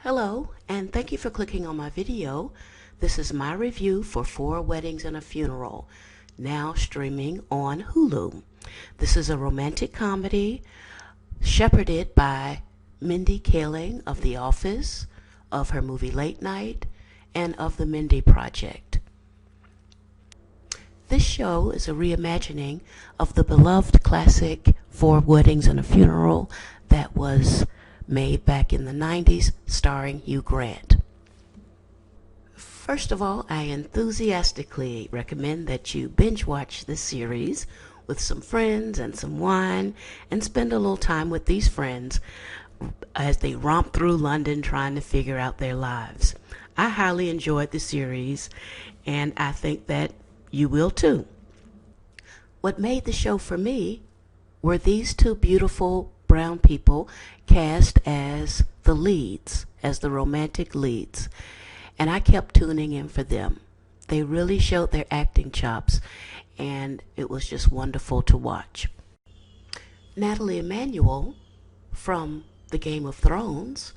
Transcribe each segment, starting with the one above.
Hello, and thank you for clicking on my video. This is my review for Four Weddings and a Funeral, now streaming on Hulu. This is a romantic comedy shepherded by Mindy Kaling of The Office, of her movie Late Night, and of The Mindy Project. This show is a reimagining of the beloved classic Four Weddings and a Funeral that was made back in the 90s, starring Hugh Grant. First of all, I enthusiastically recommend that you binge watch this series with some friends and some wine and spend a little time with these friends as they romp through London trying to figure out their lives. I highly enjoyed the series, and I think that you will too. What made the show for me were these two beautiful brown people cast as the leads, as the romantic leads, and I kept tuning in for them. They really showed their acting chops, and it was just wonderful to watch. Natalie Emmanuel from the Game of Thrones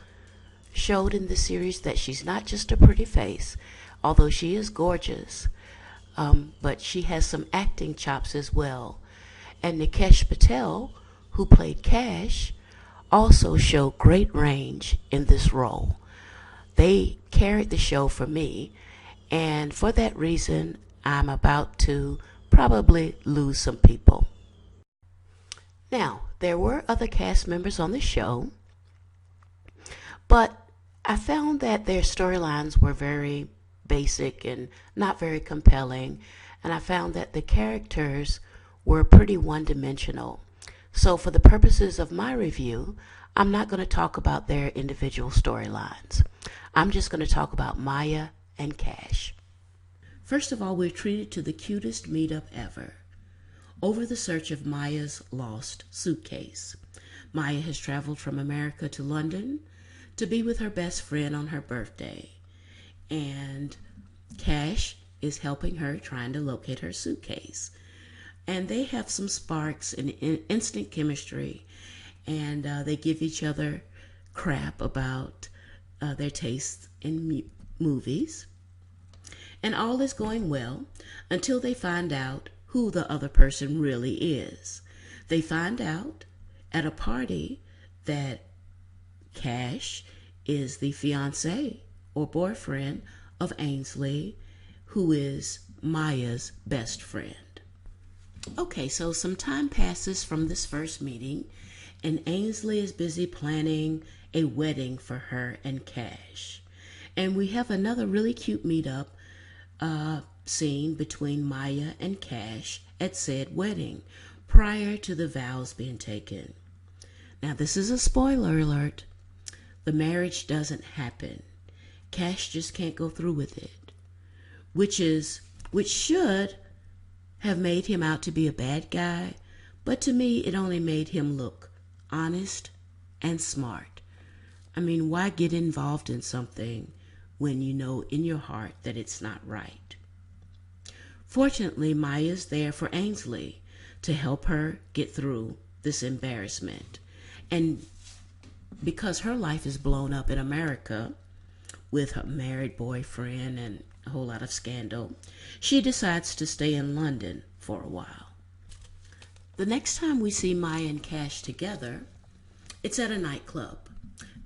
showed in the series that she's not just a pretty face, although she is gorgeous, but she has some acting chops as well. And Nikesh Patel, who played Cash, also showed great range in this role. They carried the show for me, and for that reason, I'm about to probably lose some people. Now, there were other cast members on the show, but I found that their storylines were very basic and not very compelling, and I found that the characters were pretty one-dimensional. So for the purposes of my review, I'm not going to talk about their individual storylines. I'm just going to talk about Maya and Cash. First of all, we're treated to the cutest meetup ever. Over the search of Maya's lost suitcase. Maya has traveled from America to London to be with her best friend on her birthday. And Cash is helping her trying to locate her suitcase. And they have some sparks and instant chemistry, and they give each other crap about their tastes in movies. And all is going well until they find out who the other person really is. They find out at a party that Cash is the fiancé or boyfriend of Ainsley, who is Maya's best friend. Okay, so some time passes from this first meeting, and Ainsley is busy planning a wedding for her and Cash. And we have another really cute meetup scene between Maya and Cash at said wedding, prior to the vows being taken. Now, this is a spoiler alert. The marriage doesn't happen. Cash just can't go through with it, which should have made him out to be a bad guy, but to me it only made him look honest and smart. I mean, why get involved in something when you know in your heart that it's not right? Fortunately, Maya's there for Ainsley to help her get through this embarrassment. And because her life is blown up in America with her married boyfriend and a whole lot of scandal, she decides to stay in London for a while. The next time we see Maya and Cash together, it's at a nightclub.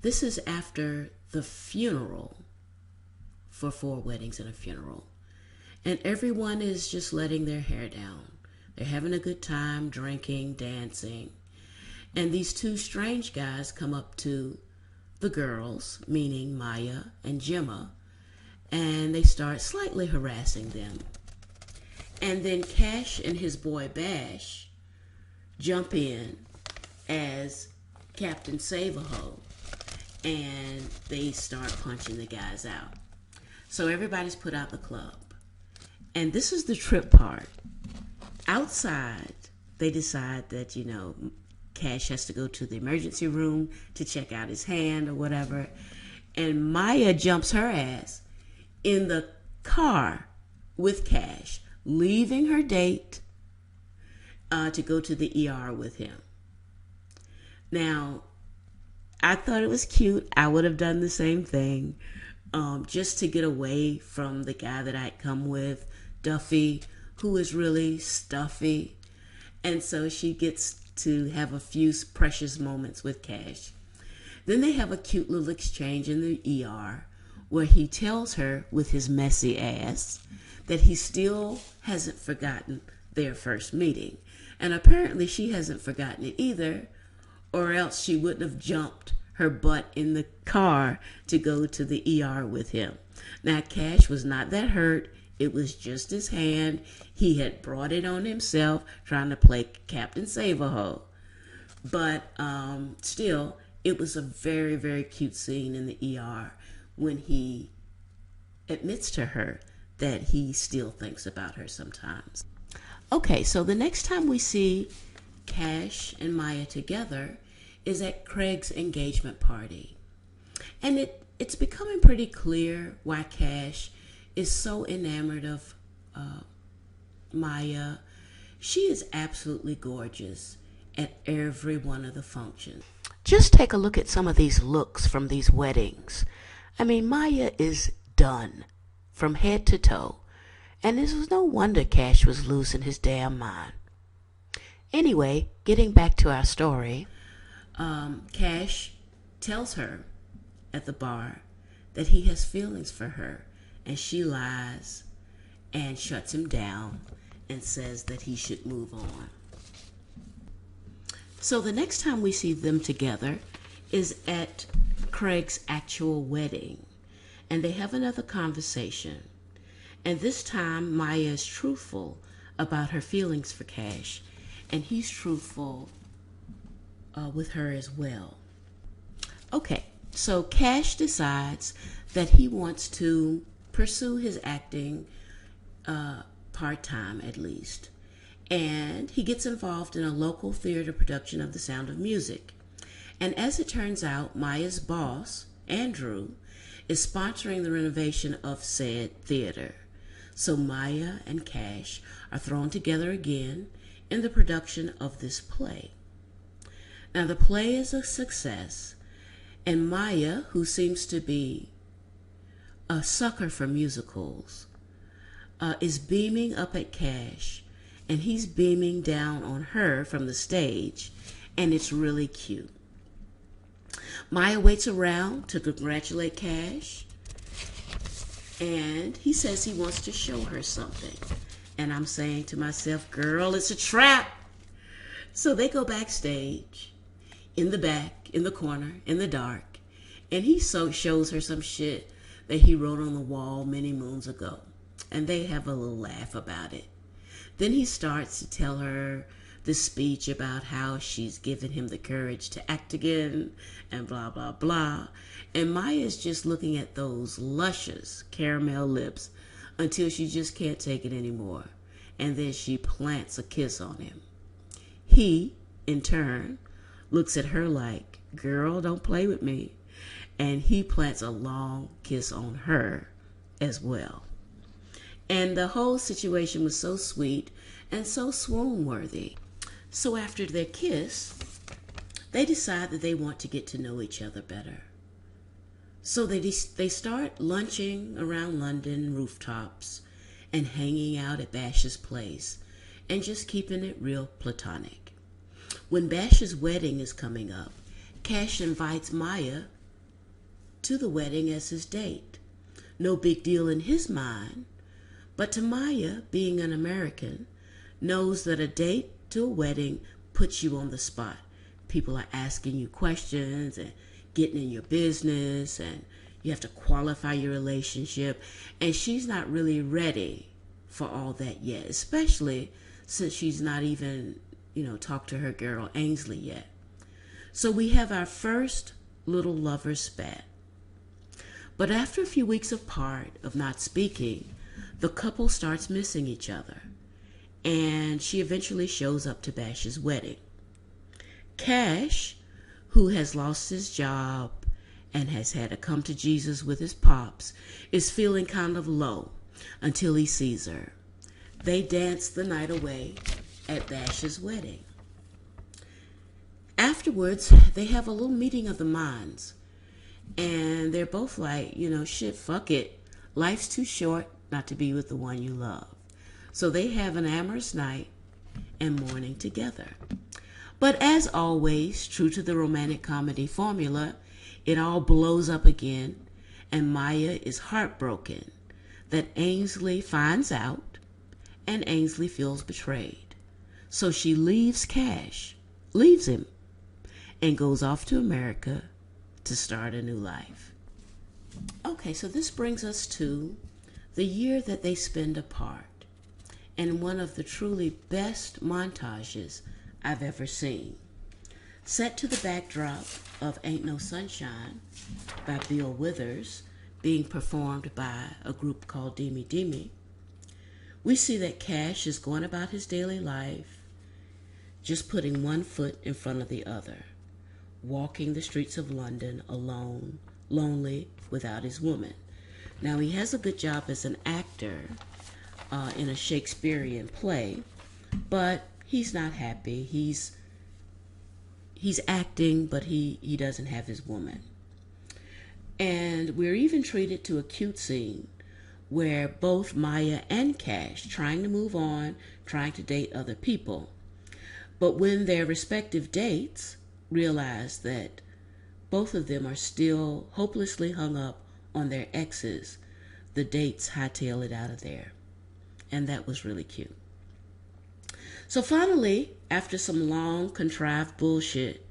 This is after the funeral for Four Weddings and a Funeral. And everyone is just letting their hair down. They're having a good time, drinking, dancing. And these two strange guys come up to the girls, meaning Maya and Gemma, and they start slightly harassing them. And then Cash and his boy Bash jump in as Captain Save-A-Ho, and they start punching the guys out. So everybody's put out the club. And this is the trip part. Outside, they decide that, Cash has to go to the emergency room to check out his hand or whatever. And Maya jumps her ass in the car with Cash, leaving her date to go to the ER with him. Now, I thought it was cute. I would have done the same thing, just to get away from the guy that I'd come with, Duffy, who is really stuffy. And so she gets to have a few precious moments with Cash. Then they have a cute little exchange in the ER where he tells her with his messy ass that he still hasn't forgotten their first meeting. And apparently she hasn't forgotten it either, or else she wouldn't have jumped her butt in the car to go to the ER with him. Now, Cash was not that hurt. It was just his hand. He had brought it on himself trying to play Captain Save-A-Ho. But still, it was a very, very cute scene in the ER when he admits to her that he still thinks about her sometimes. Okay, so the next time we see Cash and Maya together is at Craig's engagement party. And it's becoming pretty clear why Cash is so enamored of Maya. She is absolutely gorgeous at every one of the functions. Just take a look at some of these looks from these weddings. I mean, Maya is done from head to toe. And this was no wonder Cash was losing his damn mind. Anyway, getting back to our story, Cash tells her at the bar that he has feelings for her, and she lies and shuts him down and says that he should move on. So the next time we see them together is at Craig's actual wedding, and they have another conversation. And this time Maya is truthful about her feelings for Cash, and he's truthful with her as well. Okay, so Cash decides that he wants to pursue his acting part-time at least. And he gets involved in a local theater production of The Sound of Music. And as it turns out, Maya's boss, Andrew, is sponsoring the renovation of said theater. So Maya and Cash are thrown together again in the production of this play. Now the play is a success, and Maya, who seems to be a sucker for musicals, is beaming up at Cash, and he's beaming down on her from the stage, and it's really cute. Maya waits around to congratulate Cash, and he says he wants to show her something. And I'm saying to myself, girl, it's a trap. So they go backstage, in the back, in the corner, in the dark, and he shows her some shit that he wrote on the wall many moons ago. And they have a little laugh about it. Then he starts to tell her this speech about how she's given him the courage to act again, and blah, blah, blah. And Maya's just looking at those luscious caramel lips until she just can't take it anymore. And then she plants a kiss on him. He, in turn, looks at her like, girl, don't play with me. And he plants a long kiss on her as well. And the whole situation was so sweet and so swoon-worthy. So after their kiss, they decide that they want to get to know each other better. So they start lunching around London rooftops and hanging out at Bash's place and just keeping it real platonic. When Bash's wedding is coming up, Cash invites Maya to the wedding as his date. No big deal in his mind, but to Maya, being an American, knows that a date to a wedding puts you on the spot. People are asking you questions and getting in your business, and you have to qualify your relationship, and she's not really ready for all that yet, especially since she's not even, talked to her girl Ainsley yet. So we have our first little lover spat. But after a few weeks apart of not speaking, the couple starts missing each other, and she eventually shows up to Bash's wedding. Cash, who has lost his job and has had to come to Jesus with his pops, is feeling kind of low until he sees her. They dance the night away at Bash's wedding. Afterwards, they have a little meeting of the minds, and they're both like, shit, fuck it. Life's too short not to be with the one you love. So they have an amorous night and morning together. But as always, true to the romantic comedy formula, it all blows up again, and Maya is heartbroken that Ainsley finds out, and Ainsley feels betrayed. So she leaves him, and goes off to America to start a new life. Okay, so this brings us to the year that they spend apart, and one of the truly best montages I've ever seen. Set to the backdrop of Ain't No Sunshine by Bill Withers, being performed by a group called Demi Demi, we see that Cash is going about his daily life, just putting one foot in front of the other, walking the streets of London alone, lonely, without his woman. Now, he has a good job as an actor in a Shakespearean play, but he's not happy. He's acting, but he doesn't have his woman. And we're even treated to a cute scene where both Maya and Cash trying to move on, trying to date other people. But when their respective dates realize that both of them are still hopelessly hung up on their exes, the dates hightail it out of there. And that was really cute. So finally, after some long contrived bullshit,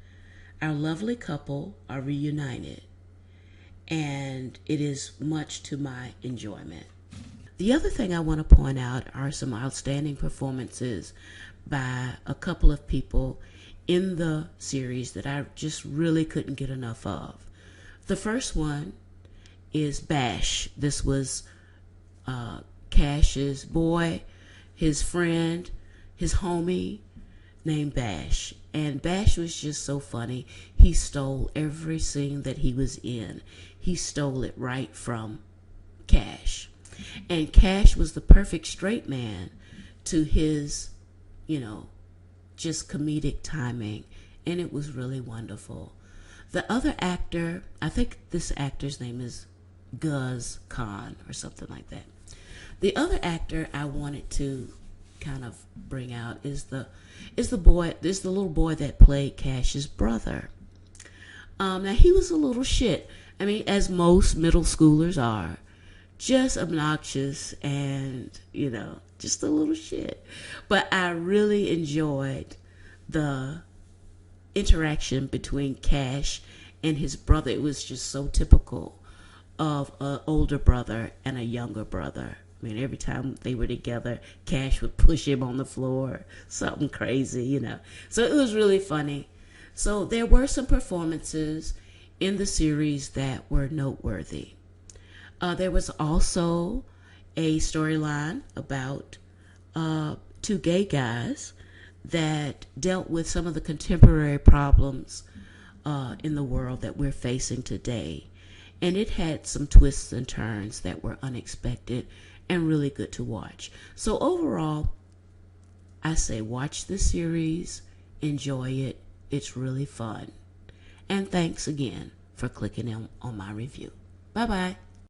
our lovely couple are reunited, and it is much to my enjoyment. The other thing I want to point out are some outstanding performances by a couple of people in the series that I just really couldn't get enough of. The first one is Bash. This was Cash's boy, his friend, his homie named Bash. And Bash was just so funny. He stole every scene that he was in. He stole it right from Cash. And Cash was the perfect straight man to his, just comedic timing. And it was really wonderful. The other actor, I think this actor's name is Guz Khan or something like that. The other actor I wanted to kind of bring out is the little boy that played Cash's brother. Now he was a little shit. I mean, as most middle schoolers are, just obnoxious and just a little shit. But I really enjoyed the interaction between Cash and his brother. It was just so typical of an older brother and a younger brother. I mean, every time they were together, Cash would push him on the floor, something crazy, So it was really funny. So there were some performances in the series that were noteworthy. There was also a storyline about two gay guys that dealt with some of the contemporary problems in the world that we're facing today. And it had some twists and turns that were unexpected and really good to watch. So overall, I say watch the series, enjoy it. It's really fun. And thanks again for clicking on my review. Bye-bye.